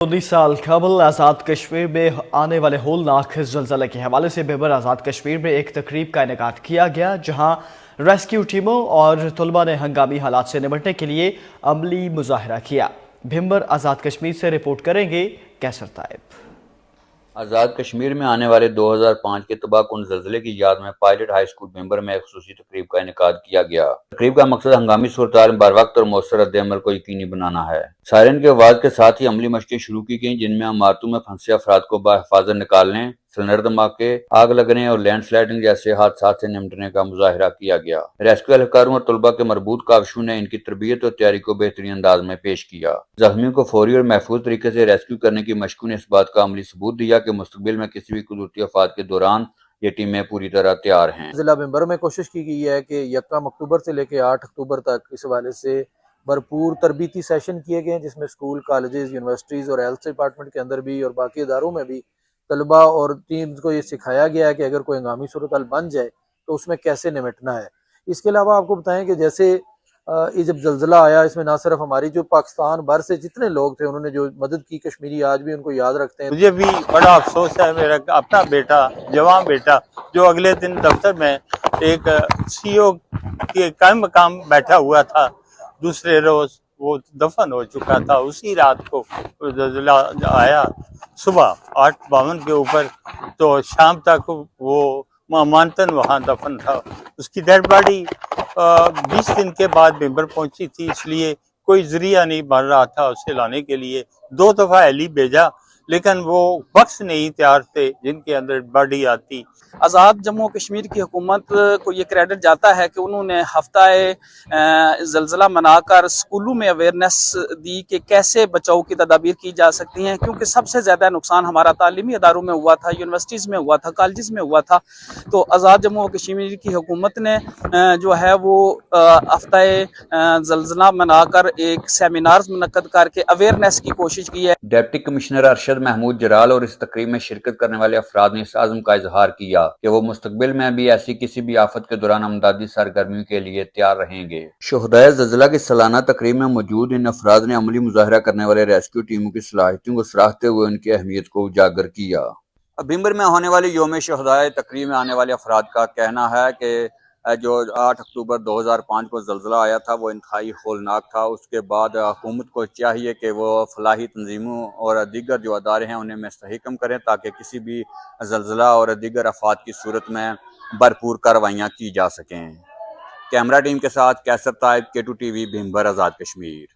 19 साल कबल आज़ाद कश्मीर में आने वाले होलनाक ज़लज़ले के हवाले से बेबर आज़ाद कश्मीर में एक तकरीब का इनेकाद किया गया, जहां रेस्क्यू टीमों और तलबा ने हंगामी हालात से निपटने के लिए अमली मुजाहरा किया। भिंबर आज़ाद कश्मीर से रिपोर्ट करेंगे कैसर ताइब। आज़ाद कश्मीर में आने वाले 2005 के तबाहकुन ज़लज़ले की याद में पायलट हाई स्कूल भिंबर में एक खुसूसी तकरीब का इनेकाद किया गया। तकरीब का मकसद हंगामी सूरत बर वक्त और मौसर रद्द-ए-अमल को यकीनी बनाना है। सायरन की आवाज़ के साथ ही अमली मशक़ें शुरू की गईं, जिनमें इमारतों में फंसे अफराद को बाहिफाजत निकालने, सिलेंडर धमाके, आग लगने और लैंड स्लाइडिंग जैसे हादसात से निपटने का मुजाहरा किया गया। रेस्क्यू एहलकारों और तलबा के मरबूत काविशों ने इनकी तरबियत और तैयारी को बेहतरीन अंदाज में पेश किया। जख्मियों को फौरी और महफूज तरीके से रेस्क्यू करने की मशकों ने इस बात का अमली सबूत दिया कि मुस्तकबिल में किसी भी कुदरती आफत के दौरान ये टीमें पूरी तरह तैयार हैं। जिला भिंबर में कोशिश की गई है कि 1 अक्टूबर से लेकर 8 अक्टूबर तक इस हवाले से भरपूर तरबीती सेशन किए गए हैं, जिसमें स्कूल, कॉलेजेस, यूनिवर्सिटीज़ और हेल्थ डिपार्टमेंट के अंदर भी और बाकी इदारों में भी तलबा और टीम्स को ये सिखाया गया है कि अगर कोई हंगामी सूरत हाल बन जाए तो उसमें कैसे निपटना है। इसके अलावा आपको बताएं कि जैसे ये जब जल्जला आया, इसमें ना सिर्फ हमारी जो पाकिस्तान भर से जितने लोग थे उन्होंने जो मदद की, कश्मीरी आज भी उनको याद रखते हैं। मुझे भी बड़ा अफसोस है, मेरा अपना बेटा, जवान बेटा, जो अगले दिन दफ्तर में एक सीओ के कायम मकाम बैठा हुआ था, दूसरे रोज वो दफन हो चुका था। उसी रात को जल्जला आया, सुबह 8:52 के ऊपर, तो शाम तक वो मानतन वहाँ दफन था। उसकी डेड बॉडी 20 दिन के बाद भिंबर पहुंची थी, इसलिए कोई जरिया नहीं बन रहा था उसे लाने के लिए। 2 दफा हेली भेजा, लेकिन वो बख्श नहीं तैयार थे जिनके अंदर बॉडी आती। आज़ाद जम्मू कश्मीर की हुकूमत को ये क्रेडिट जाता है कि उन्होंने हफ्ताए ज़लज़ला मनाकर स्कूलों में अवेयरनेस दी कि कैसे बचाव की तदाबीर की जा सकती हैं, क्योंकि सबसे ज़्यादा नुकसान हमारा तालीमी इदारों में हुआ था, यूनिवर्सिटीज़ में हुआ था, कॉलेजेस में हुआ था। तो आज़ाद जम्मू कश्मीर की हुकूमत ने जो है वो हफ्ताए ज़लज़ला मनाकर एक सेमिनार्स मुनक्कद करके अवेयरनेस की कोशिश की है। डिप्टी कमिश्नर अरशद महमूद जलाल और इस तकरीब में शिरकत करने वाले अफराद ने इस आज़म का इजहार किया कि वो मुस्तकबिल में भी ऐसी किसी भी आफत के दौरान अमदादी सरगर्मियों के लिए तैयार रहेंगे। शुहदाए ज़लज़ला की सालाना तकरीब में मौजूद इन अफराद ने अमली मुजाहरा करने वाले रेस्क्यू टीमों की सलाहियतों को सराहते हुए उनकी अहमियत को उजागर किया। भिंबर में होने वाली यौम शुहदाए तकरीब में आने वाले अफराद का कहना है कि जो 8 अक्टूबर 2005 को ज़लज़ला आया था वो इंतहाई होलनाक था। उसके बाद हुकूमत को चाहिए कि वो फलाही तंजीमों और दीगर जो अदारे हैं उन्हें मुस्तहकम करें, ताकि किसी भी ज़लज़ला और दीगर आफात की सूरत में भरपूर कार्रवाइयाँ की जा सकें। कैमरा टीम के साथ कैसर ताइब, K2 TV, भिंबर, आज़ाद कश्मीर।